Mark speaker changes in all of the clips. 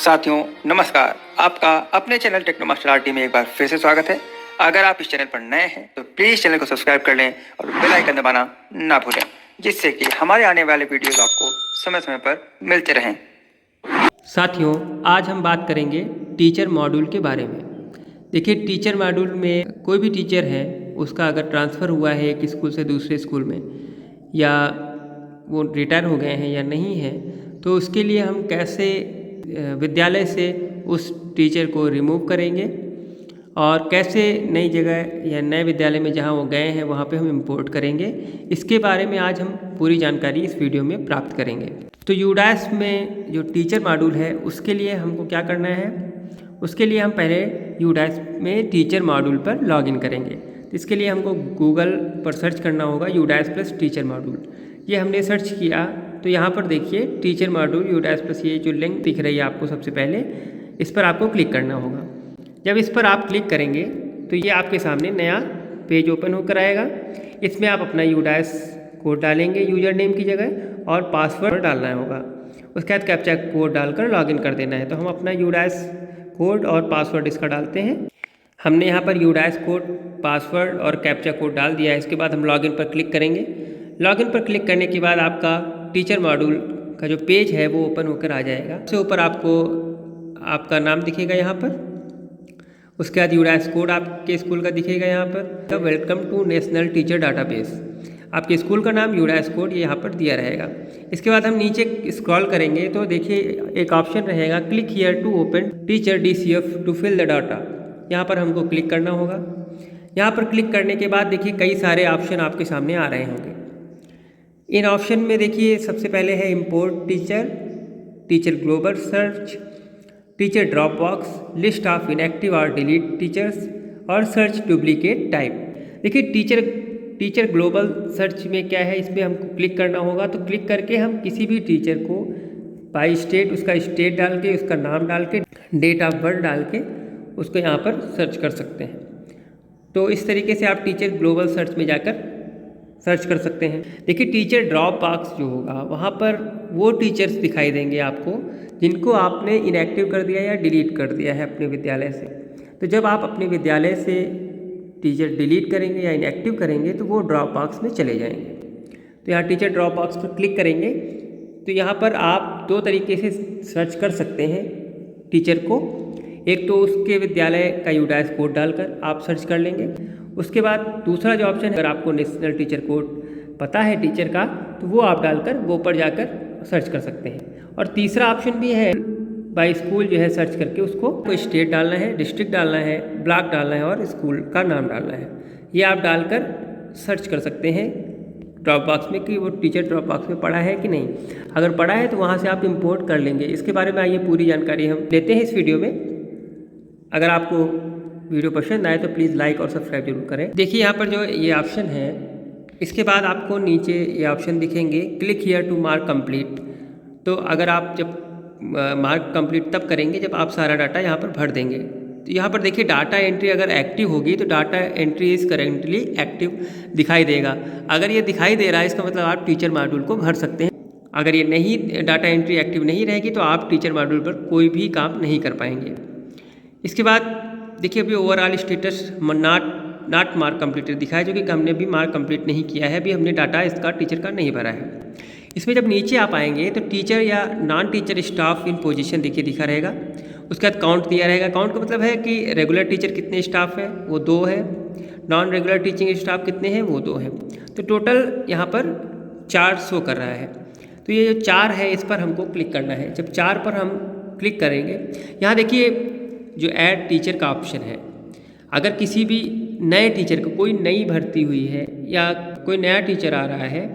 Speaker 1: साथियों नमस्कार, आपका अपने चैनल टेक्नो मास्टर आरटी में एक बार फिर से स्वागत है। अगर आप इस चैनल पर नए हैं तो प्लीज़ चैनल को सब्सक्राइब कर लें और बेल आइकन दबाना ना भूलें, जिससे कि हमारे आने वाले वीडियोस आपको समय समय पर मिलते रहें।
Speaker 2: साथियों, आज हम बात करेंगे टीचर मॉड्यूल के बारे में। देखिए, टीचर मॉड्यूल में कोई भी टीचर है उसका अगर ट्रांसफ़र हुआ है एक स्कूल से दूसरे स्कूल में, या वो रिटायर हो गए हैं या नहीं है, तो उसके लिए हम कैसे विद्यालय से उस टीचर को रिमूव करेंगे और कैसे नई जगह या नए विद्यालय में जहाँ वो गए हैं वहाँ पे हम इंपोर्ट करेंगे, इसके बारे में आज हम पूरी जानकारी इस वीडियो में प्राप्त करेंगे। तो यूडास में जो टीचर मॉड्यूल है उसके लिए हमको क्या करना है, उसके लिए हम पहले यूडास में टीचर मॉड्यूल पर लॉगिन करेंगे। तो इसके लिए हमको गूगल पर सर्च करना होगा यूडास प्लस टीचर मॉड्यूल। ये हमने सर्च किया तो यहाँ पर देखिए टीचर मॉड्यूल यूडास प्लस, ये जो लिंक दिख रही है आपको सबसे पहले, इस पर आपको क्लिक करना होगा। जब इस पर आप क्लिक करेंगे तो ये आपके सामने नया पेज ओपन होकर आएगा। इसमें आप अपना यूडास कोड डालेंगे यूजर नेम की जगह और पासवर्ड डालना होगा। उसके बाद कैप्चा कोड डालकर लॉगिन कर देना है। तो हम अपना यूडास कोड और पासवर्ड इसका डालते हैं। हमने यहाँ पर यूडास कोड, पासवर्ड और कैप्चा कोड डाल दिया है। इसके बाद हम लॉगिन पर क्लिक करेंगे। लॉगिन पर क्लिक करने के बाद आपका टीचर मॉड्यूल का जो पेज है वो ओपन होकर आ जाएगा। सबसे ऊपर आपको आपका नाम दिखेगा यहाँ पर, उसके बाद यूडास कोड आपके स्कूल का दिखेगा यहाँ पर। Welcome to national teacher database, आपके स्कूल का नाम यूडास कोड ये यहाँ पर दिया रहेगा। इसके बाद हम नीचे स्क्रॉल करेंगे तो देखिए एक ऑप्शन रहेगा click here to open teacher DCF to fill the data. यहाँ पर हमको क्लिक करना होगा। यहाँ पर क्लिक करने के बाद देखिए कई सारे ऑप्शन आपके सामने आ रहे होंगे। इन ऑप्शन में देखिए सबसे पहले है import teacher, teacher global search, teacher drop box, list of inactive और डिलीट टीचर्स और सर्च डुप्लीकेट टाइप। देखिए टीचर ग्लोबल सर्च में क्या है, इसमें हमको क्लिक करना होगा। तो क्लिक करके हम किसी भी टीचर को बाई स्टेट, उसका स्टेट डाल के, उसका नाम डाल के, डेट ऑफ बर्थ डाल के उसको यहाँ पर सर्च कर सकते हैं। तो इस तरीके से आप टीचर ग्लोबल सर्च में जाकर सर्च कर सकते हैं। देखिए टीचर ड्रॉप बॉक्स जो होगा वहाँ पर वो टीचर्स दिखाई देंगे आपको जिनको आपने इनएक्टिव कर दिया या डिलीट कर दिया है अपने विद्यालय से। तो जब आप अपने विद्यालय से टीचर डिलीट करेंगे या इनएक्टिव करेंगे तो वो ड्रॉप बॉक्स में चले जाएंगे। तो यहाँ टीचर ड्रॉप बॉक्स पर क्लिक करेंगे तो यहाँ पर आप दो तरीके से सर्च कर सकते हैं टीचर को। एक तो उसके विद्यालय का यूडास कोड डालकर आप सर्च कर लेंगे। उसके बाद दूसरा जो ऑप्शन है, अगर आपको नेशनल टीचर कोड पता है टीचर का तो वो आप डालकर वो पर जाकर सर्च कर सकते हैं। और तीसरा ऑप्शन भी है बाई स्कूल जो है, सर्च करके उसको कोई स्टेट डालना है, डिस्ट्रिक्ट डालना है, ब्लॉक डालना है और स्कूल का नाम डालना है। ये आप डालकर सर्च कर सकते हैं ड्रॉप बॉक्स में कि वो टीचर ड्रॉप बॉक्स में पड़ा है कि नहीं। अगर पड़ा है तो वहाँ से आप इंपोर्ट कर लेंगे। इसके बारे में आइए पूरी जानकारी हम लेते हैं इस वीडियो में। अगर आपको वीडियो पसंद आए तो प्लीज़ लाइक और सब्सक्राइब जरूर करें। देखिए यहाँ पर जो ये ऑप्शन है, इसके बाद आपको नीचे ये ऑप्शन दिखेंगे click here to mark complete. तो अगर आप जब मार्क कंप्लीट तब करेंगे जब आप सारा डाटा यहाँ पर भर देंगे। तो यहाँ पर देखिए डाटा एंट्री अगर एक्टिव होगी तो data entry is currently active दिखाई देगा। अगर ये दिखाई दे रहा है इसका मतलब आप टीचर मॉड्यूल को भर सकते हैं। अगर ये नहीं, डाटा एंट्री एक्टिव नहीं रहेगी तो आप टीचर मॉड्यूल पर कोई भी काम नहीं कर पाएंगे। इसके बाद देखिए अभी overall status not mark completed दिखा है, जो कि हमने भी मार्क कंप्लीट नहीं किया है, अभी हमने डाटा इसका टीचर का नहीं भरा है। इसमें जब नीचे आप आएंगे तो टीचर या नॉन टीचर स्टाफ इन पोजीशन देखिए दिखा रहेगा। उसके बाद काउंट दिया रहेगा। काउंट का मतलब है कि रेगुलर टीचर कितने स्टाफ है, वो 2 है। नॉन रेगुलर टीचिंग स्टाफ कितने हैं, वो 2 है। तो टोटल यहाँ पर 4 शो कर रहा है। तो ये जो 4 है इस पर हमको क्लिक करना है। जब 4 पर हम क्लिक करेंगे, यहाँ देखिए जो ऐड टीचर का ऑप्शन है। अगर किसी भी नए टीचर को, कोई नई भर्ती हुई है या कोई नया टीचर आ रहा है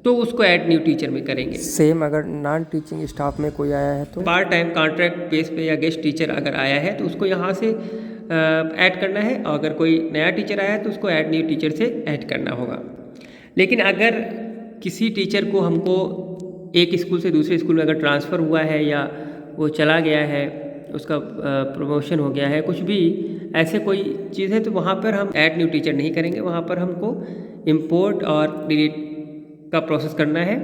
Speaker 2: तो उसको ऐड न्यू टीचर में करेंगे।
Speaker 3: सेम अगर नॉन टीचिंग स्टाफ में कोई आया है तो
Speaker 2: पार्ट टाइम कॉन्ट्रैक्ट बेस पे या गेस्ट टीचर अगर आया है तो उसको यहाँ से ऐड करना है। और अगर कोई नया टीचर आया है तो उसको ऐड न्यू टीचर से ऐड करना होगा। लेकिन अगर किसी टीचर को हमको एक स्कूल से दूसरे स्कूल में अगर ट्रांसफ़र हुआ है या वो चला गया है, उसका प्रमोशन हो गया है, कुछ भी ऐसे कोई चीज़ है, तो वहाँ पर हम ऐड न्यू टीचर नहीं करेंगे। वहाँ पर हमको इंपोर्ट और डिलीट का प्रोसेस करना है।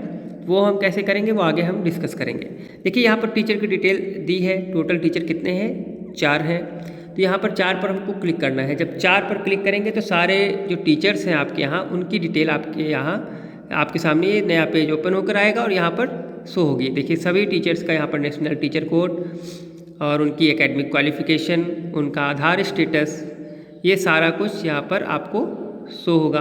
Speaker 2: वो हम कैसे करेंगे वो आगे हम डिस्कस करेंगे। देखिए यहाँ पर टीचर की डिटेल दी है, टोटल टीचर कितने हैं, 4 हैं। तो यहाँ पर 4 पर हमको क्लिक करना है। जब 4 पर क्लिक करेंगे तो सारे जो टीचर्स हैं आपके यहाँ उनकी डिटेल आपके यहाँ आपके सामने ये नया पेज ओपन होकर आएगा और यहाँ पर शो होगी। देखिए सभी टीचर्स का यहाँ पर नेशनल टीचर कोड और उनकी एकेडमिक क्वालिफिकेशन, उनका आधार स्टेटस, ये सारा कुछ यहाँ पर आपको शो होगा।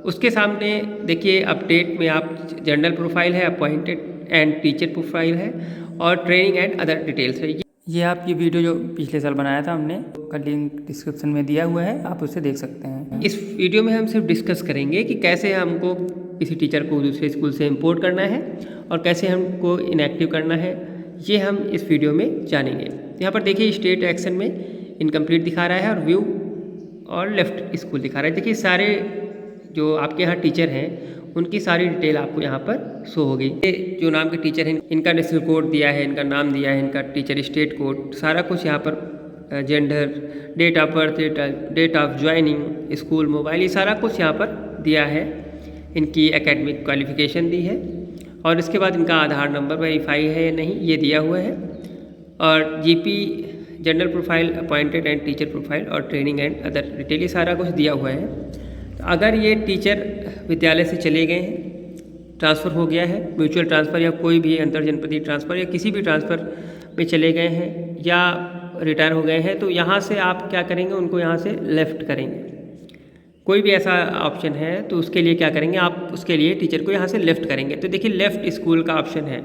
Speaker 2: उसके सामने देखिए अपडेट में आप जनरल प्रोफाइल है, अपॉइंटेड एंड टीचर प्रोफाइल है और ट्रेनिंग एंड अदर डिटेल्स है।
Speaker 3: ये आपकी वीडियो जो पिछले साल बनाया था हमने, का लिंक डिस्क्रिप्शन में दिया हुआ है, आप उससे देख सकते हैं।
Speaker 2: इस वीडियो में हम सिर्फ डिस्कस करेंगे कि कैसे हमको किसी टीचर को दूसरे स्कूल से इंपोर्ट करना है और कैसे हमको इनएक्टिव करना है, ये हम इस वीडियो में जानेंगे। यहाँ पर देखिए स्टेट एक्शन में इनकम्प्लीट दिखा रहा है और व्यू और लेफ्ट स्कूल दिखा रहा है। देखिए सारे जो आपके यहाँ टीचर हैं उनकी सारी डिटेल आपको यहाँ पर शो होगी। ये जो नाम के टीचर हैं इनका नेशनल कोड दिया है, इनका नाम दिया है, इनका टीचर स्टेट कोड, सारा कुछ यहाँ पर gender, date of birth, date of joining, school, mobile, ये सारा कुछ यहाँ पर दिया है। इनकी एकेडमिक क्वालिफिकेशन दी है और इसके बाद इनका आधार नंबर वेरीफाई है या नहीं ये दिया हुआ है और GP, general profile, appointed and teacher profile और ट्रेनिंग एंड अदर डिटेल, ये सारा कुछ दिया हुआ है। तो अगर ये टीचर विद्यालय से चले गए हैं, ट्रांसफ़र हो गया है, म्यूचुअल ट्रांसफ़र या कोई भी अंतर जनपदीय ट्रांसफ़र या किसी भी ट्रांसफ़र में चले गए हैं या रिटायर हो गए हैं, तो यहाँ से आप क्या करेंगे, उनको यहाँ से लेफ़्ट करेंगे। कोई भी ऐसा ऑप्शन है तो उसके लिए क्या करेंगे आप, उसके लिए टीचर को यहाँ से लेफ़्ट करेंगे। तो देखिए लेफ़्ट स्कूल का ऑप्शन है,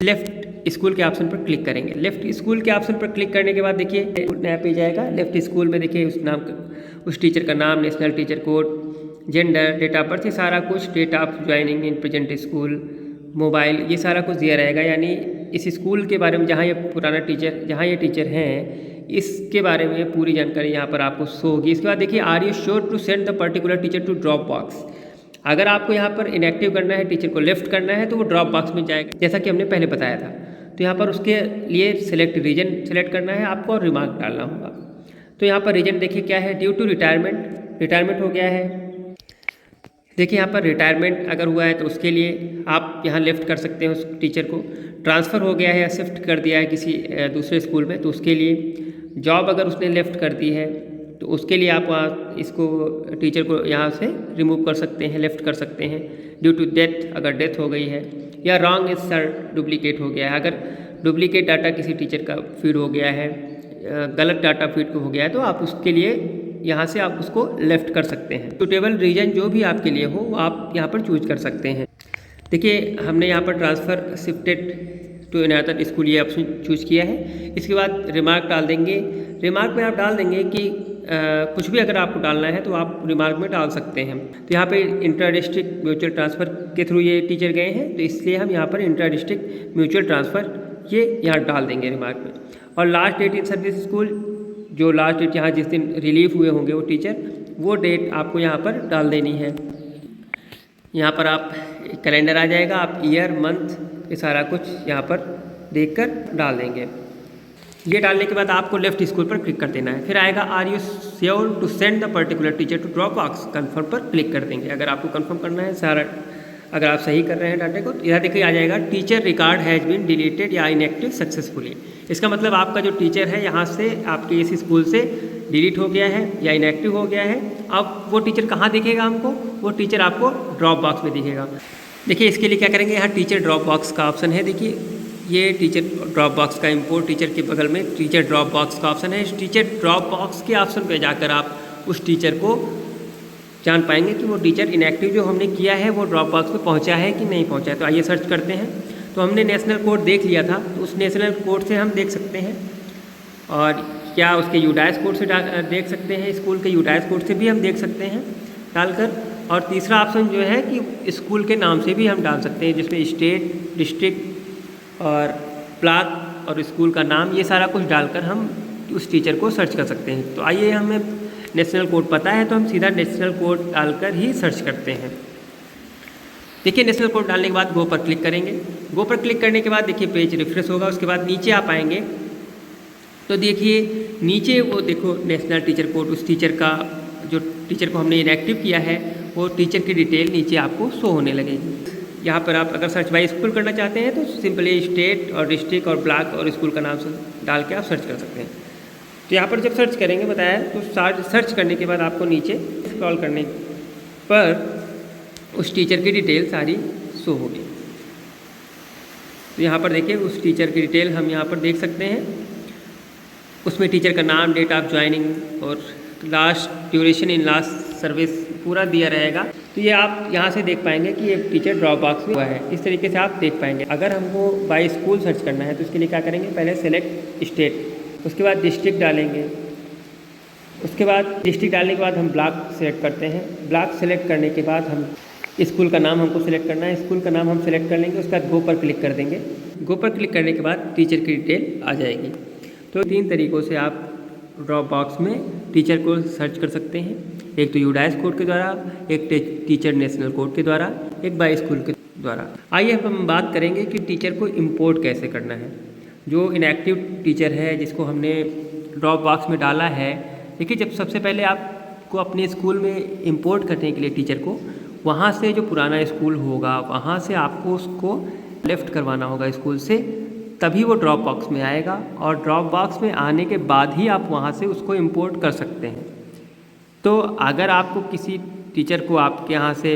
Speaker 2: लेफ़्ट स्कूल के ऑप्शन पर क्लिक करेंगे। लेफ़्ट स्कूल के ऑप्शन पर क्लिक करने के बाद देखिए नया पेज आएगा। लेफ़्ट स्कूल में देखिए उस टीचर का नाम, national teacher code, gender, date of birth, ये सारा कुछ, date of joining in present school, mobile, ये सारा कुछ दिया रहेगा। यानी इस स्कूल के बारे में जहाँ ये पुराना टीचर, जहाँ ये टीचर हैं, इसके बारे में पूरी जानकारी यहाँ पर आपको शो होगी। इसके बाद देखिए are you sure to send the particular teacher to drop box. अगर आपको यहाँ पर इनएक्टिव करना है, टीचर को लेफ्ट करना है, तो वो ड्रॉप बॉक्स में जाएगा, जैसा कि हमने पहले बताया था। तो यहाँ पर उसके लिए सिलेक्ट रीजन सेलेक्ट करना है आपको और रिमार्क डालना होगा। तो यहाँ पर रीजन देखिए क्या है, ड्यू टू रिटायरमेंट हो गया है। देखिए यहाँ पर रिटायरमेंट अगर हुआ है तो उसके लिए आप यहाँ लेफ़्ट कर सकते हैं उस टीचर को। ट्रांसफ़र हो गया है या शिफ्ट कर दिया है किसी दूसरे स्कूल में तो उसके लिए। जॉब अगर उसने लेफ़्ट कर दी है तो उसके लिए आप वहाँ इसको टीचर को यहाँ से रिमूव कर सकते हैं, लेफ़्ट कर सकते हैं। ड्यू टू डेथ, अगर डेथ हो गई है, या रॉन्ग इंसर्ट, डुप्लीकेट हो गया है। अगर डुप्लीकेट डाटा किसी टीचर का फीड हो गया है, गलत डाटा फीड हो गया है, तो आप उसके लिए यहाँ से आप उसको लेफ़्ट कर सकते हैं। सुटेबल रीजन जो भी आपके लिए हो वो आप यहाँ पर चूज कर सकते हैं। देखिए हमने यहाँ पर transfer shifted to another school ये ऑप्शन चूज़ किया है। इसके बाद रिमार्क डाल देंगे। रिमार्क में आप डाल देंगे कि कुछ भी अगर आपको डालना है तो आप रिमार्क में डाल सकते हैं। तो यहाँ पे इंटर डिस्ट्रिक्ट म्यूचुअल ट्रांसफ़र के थ्रू ये टीचर गए हैं, तो इसलिए हम यहाँ पर इंटर डिस्ट्रिक्ट म्यूचुअल ट्रांसफ़र ये यहाँ डाल देंगे रिमार्क में। और last date in service school, जो लास्ट डेट यहाँ जिस दिन रिलीव हुए होंगे वो टीचर, वो डेट आपको यहाँ पर डाल देनी है। यहाँ पर आप कैलेंडर आ जाएगा, आप ईयर, मंथ, ये सारा कुछ यहाँ पर देखकर डाल देंगे। ये डालने के बाद आपको लेफ्ट स्कूल पर क्लिक कर देना है। फिर आएगा are you sure to send the particular teacher to drop box, confirm पर क्लिक कर देंगे। अगर आपको कन्फर्म करना है सारा, अगर आप सही कर रहे हैं डाटे को, तो यहाँ देखिए आ जाएगा teacher record has been deleted या इनएक्टिव सक्सेसफुली। इसका मतलब आपका जो टीचर है यहाँ से आपके इस स्कूल से डिलीट हो गया है या इनएक्टिव हो गया है। अब वो टीचर कहाँ दिखेगा हमको, वो टीचर आपको ड्रॉप बॉक्स में दिखेगा। देखिए इसके लिए क्या करेंगे, यहाँ टीचर ड्रॉप बॉक्स का ऑप्शन है। देखिए ये टीचर ड्रॉप बॉक्स का इंपोर्ट, टीचर के बगल में टीचर ड्रॉप बॉक्स का ऑप्शन है। इस टीचर ड्रॉप बॉक्स के ऑप्शन पे जाकर आप उस टीचर को जान पाएंगे कि वो टीचर इनएक्टिव जो हमने किया है वो ड्रॉप बॉक्स पे पहुंचा है कि नहीं पहुंचा है। तो आइए सर्च करते हैं। तो हमने नेशनल कोड देख लिया था, तो उस नेशनल कोड से हम देख सकते हैं, और क्या उसके यूडाइस कोड से देख सकते हैं, स्कूल के यूडाइस कोड से भी हम देख सकते हैं डालकर। और तीसरा ऑप्शन जो है कि स्कूल के नाम से भी हम डाल सकते हैं, जिसमें स्टेट, डिस्ट्रिक्ट और ब्लॉक और स्कूल का नाम, ये सारा कुछ डालकर हम उस टीचर को सर्च कर सकते हैं। तो आइए, हमें नेशनल कोड पता है तो हम सीधा नेशनल कोड डालकर ही सर्च करते हैं। देखिए नेशनल कोड डालने के बाद गो पर क्लिक करेंगे। गो पर क्लिक करने के बाद देखिए पेज रिफ्रेश होगा। उसके बाद नीचे आप आएंगे तो देखिए नीचे वो देखो नेशनल टीचर कोड, उस टीचर का जो टीचर को हमने इनएक्टिव किया है वो टीचर की डिटेल नीचे आपको शो होने लगेगी। यहाँ पर आप अगर सर्च बाय स्कूल करना चाहते हैं तो सिंपली स्टेट और डिस्ट्रिक्ट और ब्लॉक और स्कूल का नाम डाल के आप सर्च कर सकते हैं। तो यहाँ पर जब सर्च करेंगे बताया तो सर्च करने के बाद आपको नीचे स्क्रॉल करने पर उस टीचर की डिटेल सारी शो होगी। तो यहाँ पर देखिए उस टीचर की डिटेल हम यहाँ पर देख सकते हैं। उसमें टीचर का नाम, डेट ऑफ ज्वाइनिंग और last duration in last service पूरा दिया रहेगा। तो ये आप यहाँ से देख पाएंगे कि ये टीचर ड्रॉप बॉक्स में हुआ है, इस तरीके से आप देख पाएंगे। अगर हमको बाय स्कूल सर्च करना है तो इसके लिए क्या करेंगे, पहले सेलेक्ट स्टेट, उसके बाद डिस्ट्रिक्ट डालेंगे, उसके बाद डिस्ट्रिक्ट डालने के बाद हम ब्लॉक सेलेक्ट करते हैं। ब्लॉक सेलेक्ट करने के बाद हम स्कूल का नाम हमको सिलेक्ट करना है, स्कूल का नाम हम सिलेक्ट कर लेंगे, उसके बाद गो पर क्लिक कर देंगे। गो पर क्लिक करने के बाद टीचर की डिटेल आ जाएगी। तो 3 तरीक़ों से आप ड्रॉप बॉक्स में टीचर को सर्च कर सकते हैं, एक तो यूडाइस कोड के द्वारा, एक टीचर नेशनल कोड के द्वारा, एक बाय स्कूल के द्वारा। आइए अब हम बात करेंगे कि टीचर को इंपोर्ट कैसे करना है। जो इनएक्टिव टीचर है जिसको हमने ड्रॉप बॉक्स में डाला है, देखिए जब सबसे पहले आपको अपने स्कूल में इंपोर्ट करने के लिए टीचर को वहाँ से जो पुराना स्कूल होगा वहाँ से आपको उसको लेफ़्ट करवाना होगा स्कूल से, तभी वो ड्रॉप बॉक्स में आएगा। और ड्रॉप बॉक्स में आने के बाद ही आप वहाँ से उसको इंपोर्ट कर सकते हैं। तो अगर आपको किसी टीचर को आपके यहाँ से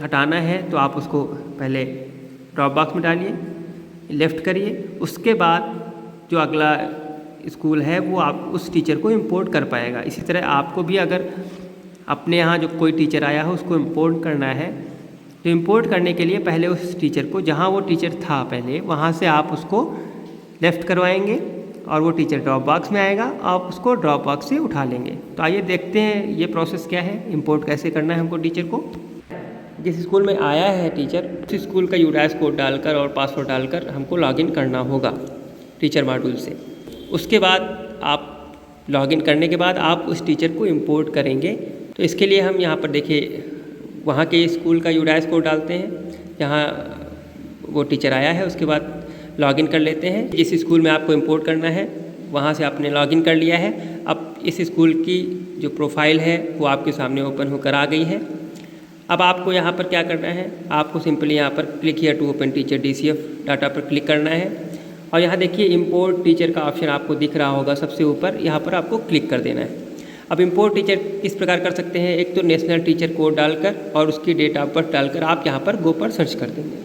Speaker 2: हटाना है तो आप उसको पहले ड्रॉप बॉक्स में डालिए, लेफ़्ट करिए, उसके बाद जो अगला स्कूल है वो आप उस टीचर को इंपोर्ट कर पाएगा। इसी तरह आपको भी अगर अपने यहाँ जो कोई टीचर आया है उसको इंपोर्ट करना है तो इंपोर्ट करने के लिए पहले उस टीचर को, जहाँ वो टीचर था पहले, वहाँ से आप उसको लेफ़्ट करवाएंगे और वो टीचर ड्रॉप बॉक्स में आएगा, आप उसको ड्रॉप बॉक्स से उठा लेंगे। तो आइए देखते हैं ये प्रोसेस क्या है, इंपोर्ट कैसे करना है हमको टीचर को। जिस स्कूल में आया है टीचर, उस स्कूल का यूडाइस कोड डालकर और पासवर्ड डालकर हमको लॉगिन करना होगा टीचर मॉड्यूल से। उसके बाद आप लॉगिन करने के बाद आप उस टीचर को इंपोर्ट करेंगे। तो इसके लिए हम यहाँ पर देखिए वहाँ के स्कूल का यूडाइस कोड डालते हैं, जहाँ वो टीचर आया है, उसके बाद लॉगिन कर लेते हैं। जिस स्कूल में आपको इंपोर्ट करना है वहाँ से आपने लॉगिन कर लिया है। अब इस स्कूल की जो प्रोफाइल है वो आपके सामने ओपन होकर आ गई है। अब आपको यहाँ पर क्या करना है, आपको सिंपली यहाँ पर click here to open teacher DCF data पर क्लिक करना है और यहाँ देखिए इंपोर्ट टीचर का ऑप्शन आपको दिख रहा होगा सबसे ऊपर, यहाँ पर आपको क्लिक कर देना है। अब इंपोर्ट टीचर किस प्रकार कर सकते हैं, एक तो नेशनल टीचर कोड डालकर और उसकी डेट ऑफ बर्थ डालकर आप यहाँ पर गो पर सर्च कर देंगे।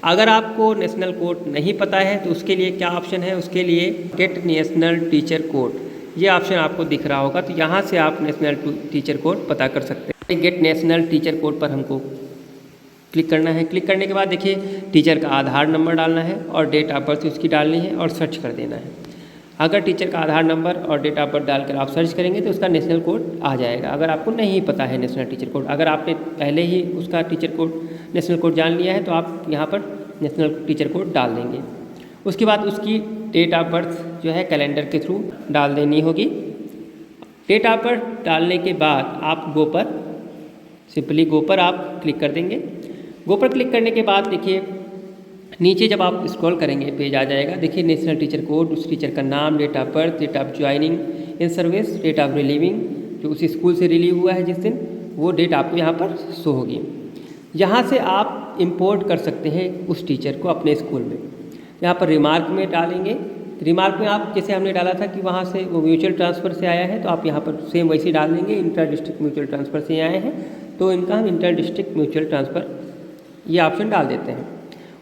Speaker 2: अगर आपको नेशनल कोड नहीं पता है तो उसके लिए क्या ऑप्शन है, उसके लिए गेट नेशनल टीचर कोड, ये ऑप्शन आपको दिख रहा होगा। तो यहाँ से आप नेशनल टीचर कोड पता कर सकते हैं। गेट नेशनल टीचर कोड पर हमको क्लिक करना है। क्लिक करने के बाद देखिए टीचर का आधार नंबर डालना है और डेट ऑफ बर्थ उसकी डालनी है और सर्च कर देना है। अगर टीचर का आधार नंबर और डेट ऑफ बर्थ डालकर आप सर्च करेंगे तो उसका नेशनल कोड आ जाएगा। अगर आपको नहीं पता है नेशनल टीचर कोड, अगर आपने पहले ही उसका टीचर कोड नेशनल कोड जान लिया है तो आप यहाँ पर नेशनल टीचर कोड डाल देंगे। उसके बाद उसकी डेट ऑफ बर्थ जो है कैलेंडर के थ्रू डाल देनी होगी। डेट ऑफ बर्थ डालने के बाद आप गो पर, सिंपली गो पर आप क्लिक कर देंगे। गो पर क्लिक करने के बाद देखिए नीचे जब आप स्क्रॉल करेंगे पेज आ जाएगा। देखिए नेशनल टीचर कोड, उस टीचर का नाम, date of birth, date of joining in service, date of relieving, जो उस स्कूल से रिलीव हुआ है जिस दिन, वो डेट आपको यहाँ पर शो होगी। यहाँ से आप इंपोर्ट कर सकते हैं उस टीचर को अपने स्कूल में। यहाँ पर रिमार्क में डालेंगे। रिमार्क में आप जैसे हमने डाला था कि वहाँ से वो म्यूचुअल ट्रांसफ़र से आया है तो आप यहाँ पर सेम वैसे डाल देंगे, इंटर डिस्ट्रिक्ट म्यूचुअल ट्रांसफ़र से आए हैं तो इनका हम इंटर डिस्ट्रिक्ट म्यूचुअल ट्रांसफ़र ये ऑप्शन डाल देते हैं।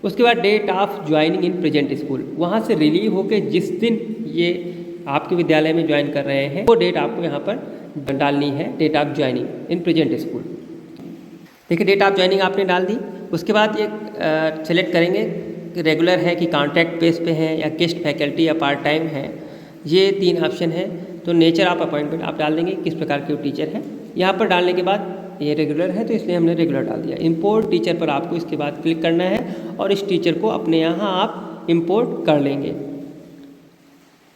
Speaker 2: उसके बाद date of joining in present school, वहाँ से रिलीव होकर जिस दिन ये आपके विद्यालय में ज्वाइन कर रहे हैं वो डेट आपको यहाँ पर डालनी है, date of joining in present school. देखिए डेट ऑफ ज्वाइनिंग आपने डाल दी। उसके बाद ये सेलेक्ट करेंगे रेगुलर है कि कॉन्ट्रैक्ट बेस पे है या गेस्ट फैकल्टी या पार्ट टाइम है, ये 3 ऑप्शन है। तो नेचर ऑफ अपॉइंटमेंट आप डाल देंगे, किस प्रकार के वो टीचर है। यहाँ पर डालने के बाद ये रेगुलर है तो इसलिए हमने रेगुलर डाल दिया। इंपोर्ट टीचर पर आपको इसके बाद क्लिक करना है और इस टीचर को अपने यहाँ आप इंपोर्ट कर लेंगे।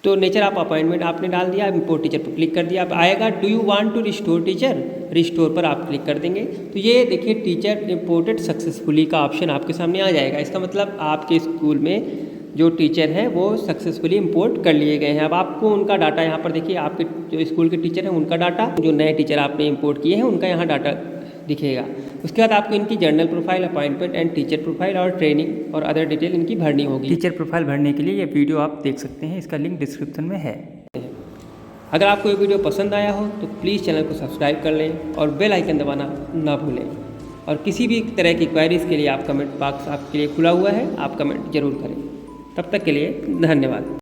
Speaker 2: तो नेचर ऑफ अपॉइंटमेंट आपने डाल दिया, इंपोर्ट टीचर पर क्लिक कर दिया। अब आएगा do you want to restore teacher, restore पर आप क्लिक कर देंगे। तो ये देखिए टीचर इंपोर्टेड सक्सेसफुली का ऑप्शन आपके सामने आ जाएगा। इसका मतलब आपके स्कूल में जो टीचर हैं वो सक्सेसफुली इंपोर्ट कर लिए गए हैं। अब आपको उनका डाटा यहाँ पर देखिए, आपके जो स्कूल के टीचर हैं उनका डाटा, जो नए टीचर आपने इंपोर्ट किए हैं उनका यहाँ डाटा दिखेगा। उसके बाद आपको इनकी journal profile, appointment and teacher profile और ट्रेनिंग और अदर डिटेल इनकी भरनी होगी।
Speaker 3: टीचर प्रोफाइल भरने के लिए ये वीडियो आप देख सकते हैं, इसका लिंक डिस्क्रिप्शन में है।
Speaker 2: अगर आपको ये वीडियो पसंद आया हो तो प्लीज़ चैनल को सब्सक्राइब कर लें और बेल आइकन दबाना ना भूलें। और किसी भी तरह की क्वेरीज़ के लिए आप कमेंट बॉक्स आपके लिए खुला हुआ है, आप कमेंट जरूर करें। तब तक के लिए धन्यवाद।